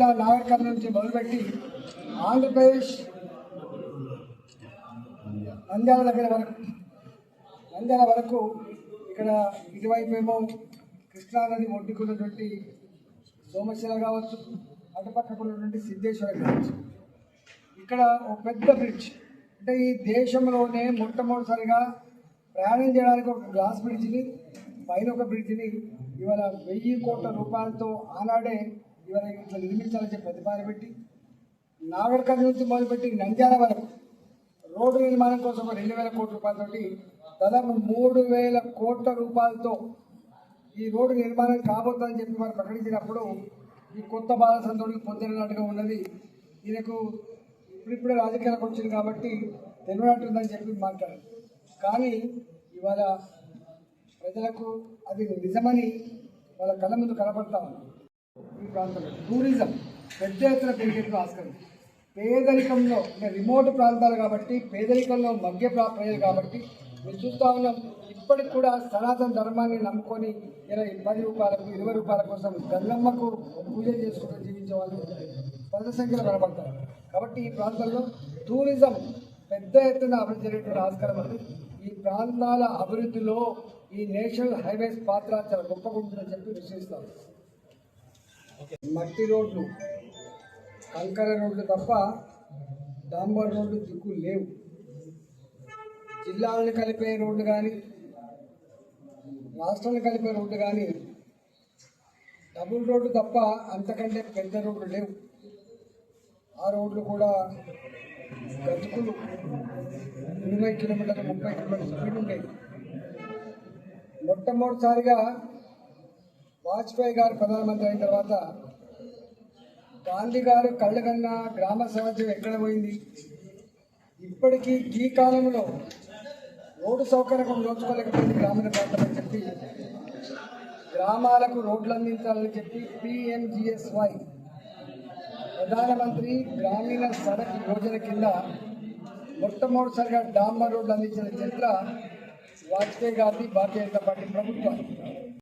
నాగర్ నుంచి మొదలుపెట్టి ఆంధ్రప్రదేశ్ నంద్యాల వరకు ఇక్కడ ఇటువైపు ఏమో కృష్ణానది ఒడ్డుకున్నటువంటి సోమశిల కావచ్చు, అటుపక్కకు ఉన్నటువంటి సిద్ధేశ్వరం కావచ్చు. ఇక్కడ ఒక పెద్ద బ్రిడ్జ్, అంటే ఈ దేశంలోనే మొట్టమొదటిసారిగా ప్రయాణం చేయడానికి ఒక గ్లాస్ బ్రిడ్జిని, పైన ఒక బ్రిడ్జిని ఇవాళ 1000 కోట్ల రూపాయలతో ఆనాడే ఇవాళ ఇట్లా నిర్మించాలని చెప్పి ప్రతిపాదన నాగర్ నుంచి మొదలుపెట్టి నంద్యాల వరకు రోడ్డు నిర్మాణం కోసం 2000 కోట్ల రూపాయలతోటి దాదాపు 3000 కోట్ల రూపాయలతో ఈ రోడ్డు నిర్మాణం కాబోతుందని చెప్పి వారు ప్రకటించినప్పుడు ఈ కొత్త బాలసంతోడికి పొందినట్టుగా ఉన్నది. ఈయనకు ఇప్పుడిప్పుడే రాజకీయాలకు వచ్చింది కాబట్టి తెలియనట్టుందని చెప్పి మాట్లాడారు. కానీ ఇవాళ ప్రజలకు అది నిజమని వాళ్ళ కళ్ళ ముందు కనపడతా ఉంది. ఈ ప్రాంతంలో టూరిజం పెద్ద ఎత్తున పెరిగేందుకు ఆస్కారం. పేదరికంలో అంటే రిమోట్ ప్రాంతాలు కాబట్టి, పేదరికంలో మధ్య ప్రజలు కాబట్టి మేము చూస్తూ ఉన్నాం. ఇప్పటికి కూడా సనాతన ధర్మాన్ని నమ్ముకొని ఇలా 10 రూపాయలకు 20 రూపాయల కోసం గంగమ్మకు పూజ చేసుకుంటూ జీవించే వాళ్ళు పెద్ద సంఖ్యలో కనబడతారు. కాబట్టి ఈ ప్రాంతంలో టూరిజం పెద్ద ఎత్తున అభివృద్ధి జరిగేటువంటి ఆస్కారం ఉంది. ఈ ప్రాంతాల అభివృద్ధిలో ఈ నేషనల్ హైవేస్ పాత్ర చాలా గొప్పగా ఉంటుందని చెప్పి విశ్వసిస్తాను. మట్టి రోడ్లు, కంకర రోడ్లు తప్ప డాంబర్ రోడ్లు దిక్కు లేవు. జిల్లాలను కలిపే రోడ్లు కానీ, రాష్ట్రాలను కలిపే రోడ్లు కానీ డబుల్ రోడ్డు తప్ప అంతకంటే పెద్ద రోడ్లు లేవు. ఆ రోడ్లు కూడా గతుకులు 20 కిలోమీటర్లు 30 కిలోమీటర్ల స్పీడ్ ఉండేది. మొట్టమొదటిసారిగా వాజ్పేయి గారు ప్రధానమంత్రి అయిన తర్వాత గాంధీ గారు కళ్ళ కన్నా గ్రామ స్వరాజ్యం ఎక్కడ పోయింది? ఇప్పటికీ ఈ కాలంలో రోడ్డు సౌకర్యం నోచుకోలేకపోయింది గ్రామీణ ప్రాంతాలని చెప్పి గ్రామాలకు రోడ్లు అందించాలని చెప్పి PMGSY ప్రధానమంత్రి గ్రామీణ సడక్ యోజన కింద మొట్టమొదటిసారిగా డాంబర్ రోడ్లు అందించిన చరిత్ర వాజ్పేయి గారిది, భారతీయ జనతా పార్టీ ప్రభుత్వం.